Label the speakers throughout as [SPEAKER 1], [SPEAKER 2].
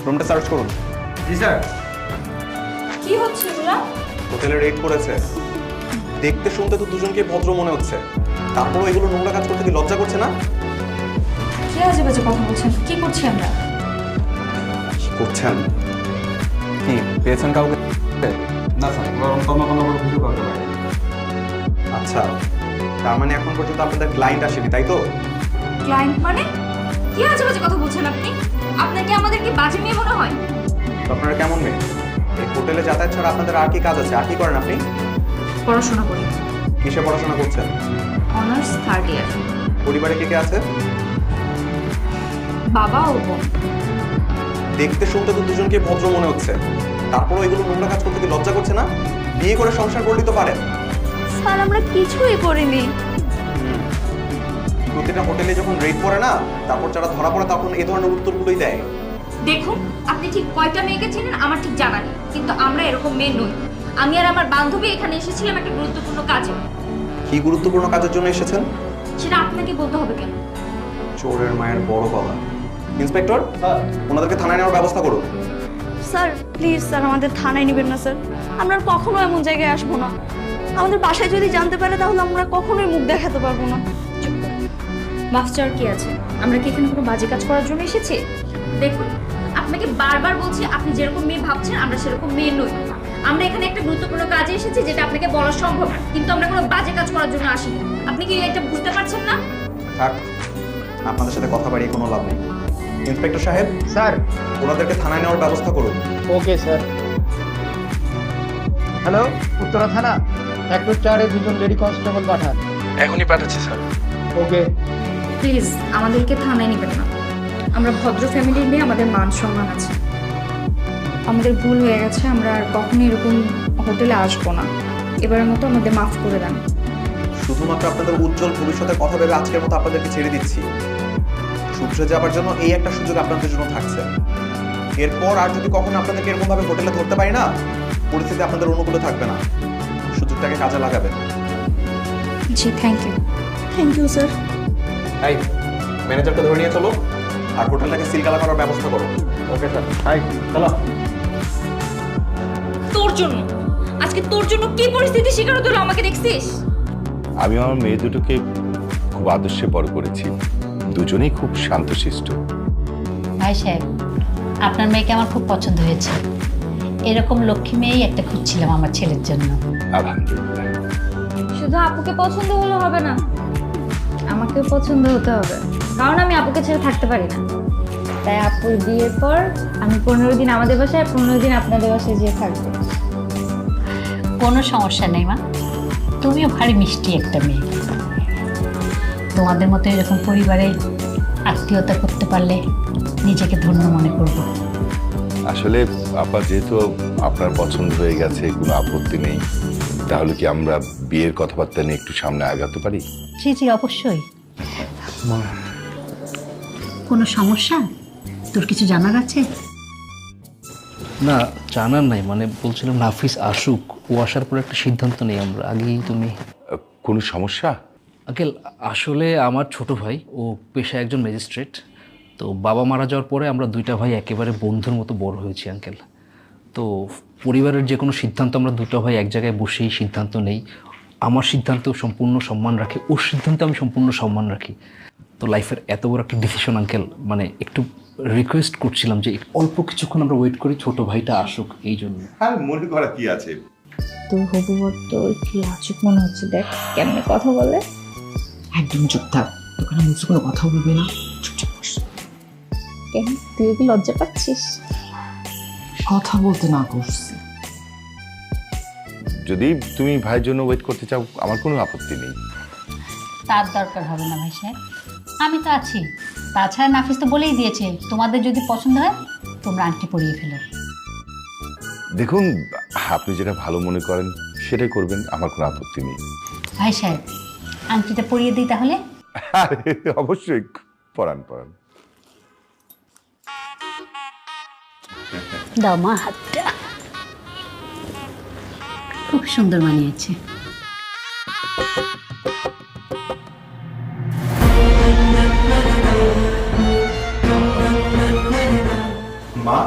[SPEAKER 1] রুমটা সার্চ করুন।
[SPEAKER 2] জি স্যার।
[SPEAKER 3] কি হচ্ছে এগুলা?
[SPEAKER 1] হোটেলে রেড করেছে। দেখতে শুনতে তো দুজনকে ভদ্র মনে হচ্ছে, তারপরও এগুলো নোংরা কাজ করতে কি লজ্জা করছে না?
[SPEAKER 3] কি আজে বাজে কথা বলছেন? কি করছি আমরা?
[SPEAKER 1] কি করছেন? কি পেয়েছেন কাউকে?
[SPEAKER 2] না স্যার, কোনো কিছু করতে পারি।
[SPEAKER 1] আচ্ছা, তার মানে এখন পর্যন্ত আপনাদের ক্লায়েন্ট আসেনি, তাই তো?
[SPEAKER 3] ক্লায়েন্ট মানে? কি আজে বাজে কথা বলছেন আপনি? আপনার কি আমাদেরকে বাজে মেয়ে মনে হয়?
[SPEAKER 1] তো আপনারা কেমন মেয়ে? এই হোটেলে যাতায়াত ছাড়া আপনাদের আর কি কাজ আছে? আর কি করেন আপনি?
[SPEAKER 3] পড়াশোনা করি।
[SPEAKER 1] কিসে পড়াশোনা করছেন?
[SPEAKER 3] অনার্স 3rd ইয়ার।
[SPEAKER 1] পরিবারে কে কে আছে?
[SPEAKER 3] বাবা ও বোন।
[SPEAKER 1] দেখতে শুনতে তো দুজনকে ভদ্র মনে হচ্ছে, তারপরও এগুলো নোংরা কাজ করতে কি লজ্জা করছে না? বিয়ে করে সংসার করলেই তো পারেন।
[SPEAKER 3] স্যার আমরা কিছুই করিনি।
[SPEAKER 1] প্রতিটা হোটেলে যখন রেড পড়ে না, তারপর যারা ধরা পড়ে তখন এই ধরনের উত্তরগুলোই দেয়।
[SPEAKER 3] দেখুন, আপনি ঠিক কয়টা মেয়েকে চেনেন আমার ঠিক জানা নেই, কিন্তু আমরা এরকম মেয়ে নই। আমি আর আমার বান্ধবী এখানে এসেছিলাম একটা গুরুত্বপূর্ণ কাজে।
[SPEAKER 1] কি গুরুত্বপূর্ণ কাজের জন্য এসেছেন?
[SPEAKER 3] সেটা আপনাকে বলতে হবে কেন?
[SPEAKER 1] চোরের মায়ের বড় গলা। ইন্সপেক্টর, ওনাদেরকে থানায় নেওয়ার ব্যবস্থা করুন।
[SPEAKER 4] স্যার প্লিজ স্যার, আমাদের থানায় নেবেন না স্যার। আমরা আর কখনো এমন জায়গায় আসবো না। আমাদের বাসায় যদি জানতে পারে তাহলে আমরা কখনোই মুখ দেখাতে পারবো না।
[SPEAKER 3] মাফ চাওয়ার কি আছে? আমরা কি এখানে কোনো বাজে কাজ করার জন্য এসেছি? দেখুন, আপনাকে বারবার বলছি, আপনি যেরকম মেয়ে ভাবছেন আমরা সেরকম মেয়ে নই। আমরা এখানে একটা গুরুত্বপূর্ণ কাজে এসেছি যেটা আপনাকে বলা সম্ভব না, কিন্তু আমরা কোনো বাজে কাজ করার জন্য আসিনি। আপনি কি এটা বুঝতে পারছেন না?
[SPEAKER 1] থাক, আপনাদের সাথে কথা বাড়িয়ে কোনো লাভ নেই। ইন্সপেক্টর সাহেব,
[SPEAKER 2] স্যার।
[SPEAKER 1] ওনাদেরকে থানায় নেওয়ার ব্যবস্থা করুন।
[SPEAKER 2] Okay sir. হ্যালো, উত্তরা থানা, 1-4-এ 2জন লেডি কনস্টেবল পাঠান।
[SPEAKER 5] এখনই পাঠাচ্ছি স্যার।
[SPEAKER 2] ওকে।
[SPEAKER 3] প্লিজ আমাদেরকে থানায় নেবেন না। আমরা ভদ্র ফ্যামিলির মেয়ে, আমাদের মান সম্মান আছে। আমাদের ভুল হয়ে গেছে, আমরা আর কখনো এরকম হোটেলে আসবো না। এবারের মতো আমাদের মাফ করে দেন।
[SPEAKER 1] শুধুমাত্র আপনাদের উজ্জ্বল ভবিষ্যতের কথা ভেবে আজকের মতো আপনাদেরকে ছেড়ে দিচ্ছি। শুধরে যাবার জন্য এই একটা সুযোগ আপনাদের জন্য থাকছে। এরপর আর যদি কখনো আপনাদেরকে এরকম ভাবে হোটেলে ধরতে পারি না, পরিস্থিতি আপনাদের অনুকূলে থাকবে না। সুযোগটাকে কাজে লাগাবেন।
[SPEAKER 3] জি, thank you.
[SPEAKER 4] Thank you sir.
[SPEAKER 1] এই ম্যানেজারকে ধরে নিয়ে চলো আর হোটেলটাকে সিলগালা করার ব্যবস্থা করো।
[SPEAKER 2] Okay sir. হাই, চলো।
[SPEAKER 3] তোর জন্য আজকে তোর জন্য কি পরিস্থিতি শিকার হতে হলো আমাকে দেখছিস?
[SPEAKER 6] আমি আমার মেয়ে দুটোকে খুব আদর্শে বড় করেছি, দুজনেই খুব শান্তশিষ্ট।
[SPEAKER 7] ভাই সাহেব, আপনার মেয়েকে আমার খুব পছন্দ হয়েছে। এরকম লক্ষ্মী মেয়েই একটা খুঁজছিলাম আমার ছেলের জন্য।
[SPEAKER 6] আলহামদুলিল্লাহ।
[SPEAKER 3] শুধু আপুকে পছন্দ হলে হবে না, আমাকেও পছন্দ হতে হবে, কারণ আমি আপুকে ছেড়ে থাকতে পারি না। তাই আপুর বিয়ের পর আমি 15 দিন আমাদের বাসায়, 15 দিন আপনাদের বাসায় যেয়ে থাকবো।
[SPEAKER 7] কোনো সমস্যা নেই মা, তুমিও ভারী মিষ্টি একটা মেয়ে। তোমাদের মতো এরকম পরিবারে আত্মীয়তা করতে পারলে নিজেকে ধন্য মনে করব।
[SPEAKER 6] আসলে আপা, যেহেতু আপনার পছন্দ হয়ে গেছে, কোনো আপত্তি নেই, তাহলে কি আমরা বিয়ের কথাবার্তা নিয়ে একটু সামনে আগাতে পারি?
[SPEAKER 7] জি জি, অবশ্যই। কোনো সমস্যা? তোর কিছু জানার আছে?
[SPEAKER 8] না, জানার নাই, মানে বলছিলাম নাফিস আসুক, ও আসার পর একটা সিদ্ধান্ত নেই আমরা। আগেই তুমি
[SPEAKER 6] কোনো সমস্যা?
[SPEAKER 8] আঙ্কেল, আসলে আমার ছোট ভাই, ও পেশায় একজন ম্যাজিস্ট্রেট। তো বাবা মারা যাওয়ার পরে আমরা দুইটা ভাই একেবারে বন্ধুর মতো বড় হয়েছি আঙ্কেল। তো পরিবারের যে কোনো সিদ্ধান্ত আমরা দুটো ভাই এক জায়গায় বসেই সিদ্ধান্ত নেই। আমার সিদ্ধান্ত সম্পূর্ণ সম্মান রাখি, ওর সিদ্ধান্ত আমি সম্পূর্ণ সম্মান রাখি। তো লাইফের এত বড় একটা ডিসিশন আঙ্কেল, মানে একটু রিকোয়েস্ট করছিলাম যে অল্প কিছুক্ষণ আমরা ওয়েট করি, ছোট ভাইটা আসুক, এই জন্য।
[SPEAKER 6] হ্যাঁ, মনে করা কি আছে।
[SPEAKER 3] তোর হবু বর তো একটু লাজুক মনে হচ্ছে, দেখ কেমনে কথা বলে।
[SPEAKER 9] একদম চুপ থাক, দোকানে মুখে কোনো কথা বলবি না, চুপচাপ বস।
[SPEAKER 3] কেন, তুই কি লজ্জা পাচ্ছিস?
[SPEAKER 9] কথা বলতে না করছি।
[SPEAKER 6] যদি তুমি ভাইয়ের জন্য ওয়েট করতে চাও, আমার কোনো আপত্তি নেই।
[SPEAKER 7] তার দরকার হবে না ভাই সাহেব, আমি তো আছি। তাছাড়া নাফিস তো বলেই দিয়েছে, তোমাদের যদি পছন্দ হয় তোমরা আংটি পরিয়ে ফেলো।
[SPEAKER 6] দেখুন, আপনি যেটা ভালো মনে করেন সেটাই করবেন, আমার কোনো আপত্তি নেই।
[SPEAKER 7] ভাই সাহেব, আংটিটা পরিয়ে দিই তাহলে।
[SPEAKER 6] আরে অবশ্যই, পরান পরান।
[SPEAKER 7] দাও মা হাতটা, খুব সুন্দর মানিয়েছে।
[SPEAKER 1] মা,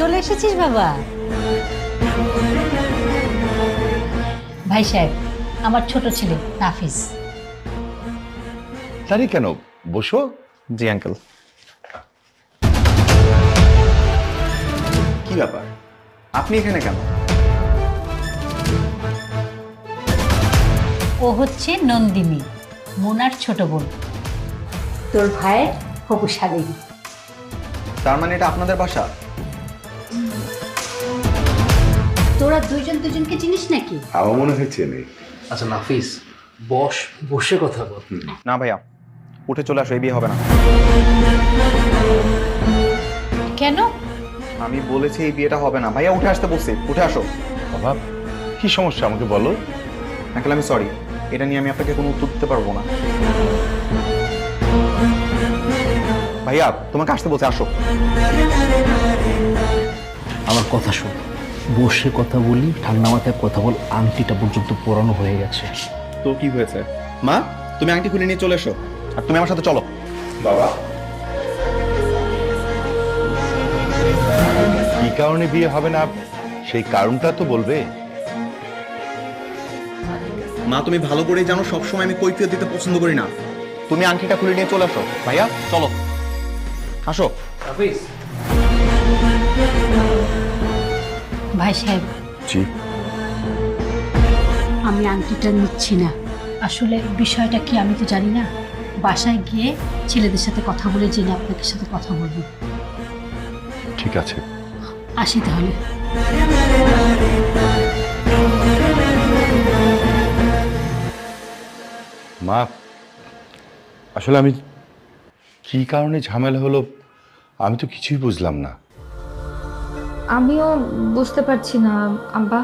[SPEAKER 7] চলে এসেছিস বাবা? ভাই সাহেব, আমার ছোট ছেলে নাফিস।
[SPEAKER 6] তারই কেন, বসো।
[SPEAKER 1] জি আঙ্কেল। কি ব্যাপার, আপনি এখানে কেন?
[SPEAKER 7] ও হচ্ছে নন্দিনী, মোনার ছোট বোন, তোর ভাইয়ের হবু শালীন।
[SPEAKER 1] তার মানে এটা আপনাদের বাসা?
[SPEAKER 7] তোরা দুইজন দুজনকে চিনিস নাকি?
[SPEAKER 6] আমার মনে হয় চেনে।
[SPEAKER 8] আচ্ছা নাফিস, বসে কথা বল।
[SPEAKER 1] না ভাইয়া, উঠে চলে আসো, এই বিয়ে হবে না।
[SPEAKER 7] কেন?
[SPEAKER 1] আমি বলেছি এই বিয়েটা হবে না। ভাইয়া উঠে আসতে বলছি, উঠে আসো।
[SPEAKER 6] বাবা, কি সমস্যা আমাকে বলো।
[SPEAKER 1] আঙ্কেল আমি সরি, এটা নিয়ে আমি আপনাকে কোনো উত্তর দিতে পারবো না। ভাইয়া তোমাকে আসতে বলছে, আসো।
[SPEAKER 8] আমার কথা শোন, বসে কথা বলি, ঠান্ডা মাথায় কথা বল। আংটিটা পর্যন্ত পরানো হয়ে গেছে।
[SPEAKER 1] তো কি হয়েছে মা? তুমি আংটি খুলে নিয়ে চলে এসো, আর তুমি আমার সাথে চলো।
[SPEAKER 6] বাবা, কি কারণে বিয়ে হবে না সেই কারণটা তো বলবে।
[SPEAKER 1] মা তুমি ভালো করেই জানো সবসময় আমি কৈফিয়ত দিতে পছন্দ করি না। তুমি আংটিটা খুলে নিয়ে চলে আসো। ভাইয়া চলো, আসো।
[SPEAKER 8] নাফিস,
[SPEAKER 7] ভাই সাহেব,
[SPEAKER 6] জি,
[SPEAKER 7] আমি আংটিটা নিচ্ছি না। আসলে বিষয়টা কি আমি তো জানি না। বাসায় গিয়ে ছেলেদের সাথে কথা বলে জেনে আপনাদের সাথে কথা বলবো।
[SPEAKER 6] ঠিক আছে।
[SPEAKER 7] আসি তাহলে।
[SPEAKER 6] মা, আসলে আমি কি কারণে ঝামেলা হলো আমি তো কিছুই বুঝলাম না।
[SPEAKER 3] আমিও বুঝতে পারছি না আব্বা।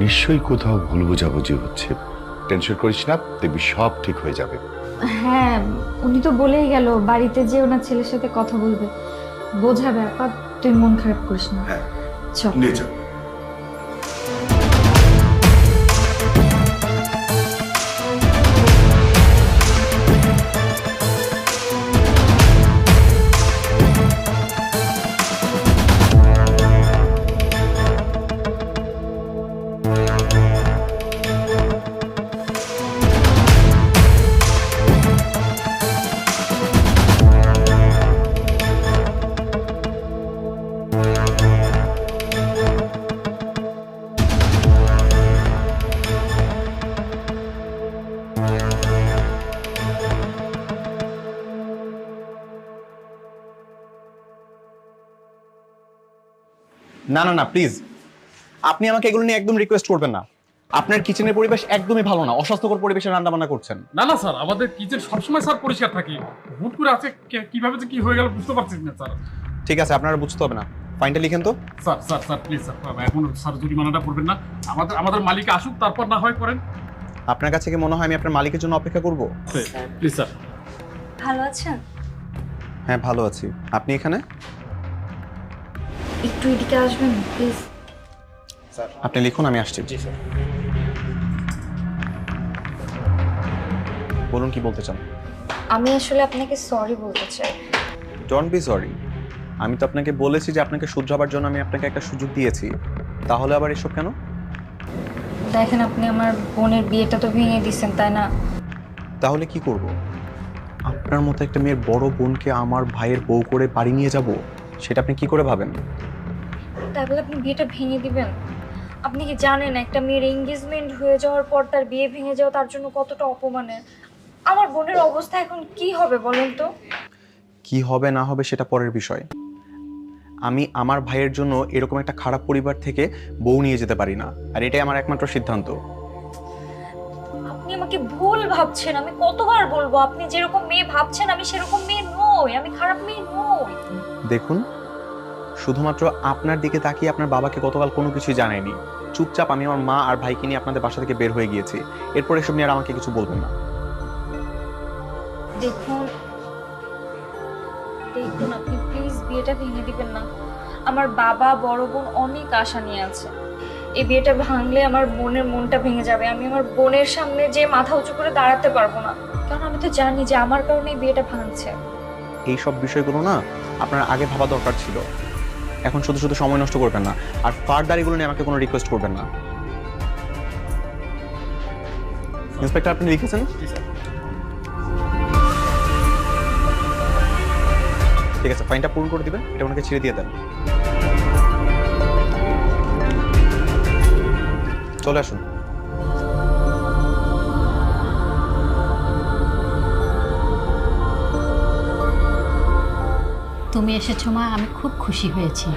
[SPEAKER 6] নিশ্চয়ই কোথাও ভুল বোঝাবুঝি হচ্ছে। টেনশন করিস না, দেখবি সব ঠিক হয়ে যাবে।
[SPEAKER 3] হ্যাঁ, উনি তো বলেই গেল বাড়িতে যে ওনার ছেলের সাথে কথা বলবে, বোঝাবে। আপা তুই মন খারাপ করিস না। চল।
[SPEAKER 1] না না না প্লিজ, আপনি আমাকে এগুলো নিয়ে একদম রিকোয়েস্ট করবেন না। আপনার কিচেনের পরিবেশ একদমই ভালো না, অস্বাস্থ্যকর পরিবেশে রান্না বান্না করছেন।
[SPEAKER 5] না না স্যার, আমাদের কিচেন সবসময় স্যার পরিষ্কার থাকে। হুট করে আছে কিভাবে যে কি হয়ে গেল বুঝতে পারছি না স্যার।
[SPEAKER 1] ঠিক আছে, আপনারা বুঝতে হবে না, ফাইনটা লিখেন তো।
[SPEAKER 5] Sir sir sir please sir, এখন স্যার জরিমানাটা করবেন না। আমাদের মালিক আসুক, তারপর না হয় করেন।
[SPEAKER 1] আপনার কাছে কি মনে হয় আমি আপনার মালিকের জন্য অপেক্ষা করব?
[SPEAKER 5] Please sir.
[SPEAKER 4] ভালো আছেন?
[SPEAKER 1] হ্যাঁ ভালো আছি। আপনি এখানে?
[SPEAKER 3] একটু এদিকে আসবেন প্লিজ।
[SPEAKER 1] স্যার আপনি লিখুন, আমি আসছি। জি স্যার। বলুন কি বলতে চান।
[SPEAKER 3] আমি আসলে আপনাকে সরি বলতে চাই।
[SPEAKER 1] Don't be sorry. আমি তো আপনাকে বলেছি যে আপনাকে শুধরাবার জন্য আমি আপনাকে একটা সুযোগ দিয়েছি, তাহলে আবার এসব কেন?
[SPEAKER 3] দেখেন, আপনি আমার বোনের বিয়েটা তো ভেঙে দিচ্ছেন, তাই না?
[SPEAKER 1] তাহলে কি করব? আপনার মতো একটা মেয়ের বড় বোনকে আমার ভাইয়ের বউ করে বাড়ি নিয়ে যাব, সেটা আপনি কি করে ভাবেন?
[SPEAKER 3] তাহলে আপনি বিয়েটা ভেঙে দিবেন? আপনি কি জানেন একটা মেয়ের এঙ্গেজমেন্ট হয়ে যাওয়ার পর তার বিয়ে ভেঙে যাওয়া তার জন্য কতটা অপমানের? আমার বোনের অবস্থা এখন কি হবে বলেন তো?
[SPEAKER 1] কি হবে না হবে সেটা পরের বিষয়। আমি আমার ভাইয়ের জন্য এরকম একটা খারাপ পরিবার থেকে বউ নিয়ে যেতে পারি না, আর এটাই আমার একমাত্র সিদ্ধান্ত।
[SPEAKER 3] আপনি আমাকে ভুল ভাবছেন। আমি কতবার বলবো, আপনি যেরকম মেয়ে ভাবছেন আমি সেরকম মেয়ে নই, আমি খারাপ মেয়ে নই।
[SPEAKER 1] দেখুন, শুধুমাত্র আপনার দিকে তাকিয়ে আপনার বাবাকে গতকাল কোনো কিছুই জানায়নি। চুপচাপ আমি আমার মা আর ভাইকে নিয়ে আপনাদের বাসা থেকে বের হয়ে গিয়েছি। এরপর এসব নিয়ে আর আমাকে কিছু বলবেন না।
[SPEAKER 3] দেখুন দেখুন, আপনি প্লিজ বিয়েটা ভেঙে দিবেন না। আমার বাবা বড় বোন অনেক আশা নিয়ে আছে। এই বিয়েটা ভাঙলে আমার বোনের মনটা ভেঙে যাবে। আমি আমার বোনের সামনে যে মাথা উঁচু করে দাঁড়াতে পারবো না, কারণ আমি তো জানি যে আমার কারণে এই বিয়েটা ভাঙছে।
[SPEAKER 1] এই সব বিষয়গুলো না আপনার আগে ভাবা দরকার ছিল। এখন শুধু শুধু সময় নষ্ট করবেন না, আর ফার্দার এগুলো নিয়ে আমাকে কোনো রিকোয়েস্ট করবেন না। ইন্সপেক্টর, আপনি লিখেছেন? ঠিক আছে, ফাইনটা পূরণ করে দিবেন, এটা ওনাকে ছেড়ে দিয়ে দেন। চলে আসুন।
[SPEAKER 7] তুমি এসেছো মা, আমি খুব খুশি হয়েছি।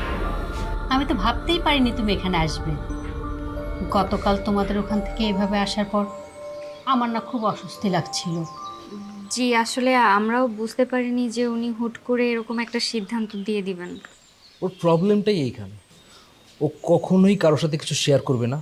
[SPEAKER 7] আমি তো ভাবতেই পারিনি তুমি এখানে আসবে। গতকাল তোমাদের ওখান থেকে এভাবে আসার পর আমার না খুব অস্বস্তি লাগছিল।
[SPEAKER 3] জি, আসলে আমরাও বুঝতে পারিনি যে উনি হুট করে এরকম একটা সিদ্ধান্ত দিয়ে দিবেন।
[SPEAKER 8] ওর প্রবলেমটাই এইখানে, ও কখনোই কারোর সাথে কিছু শেয়ার করবে না,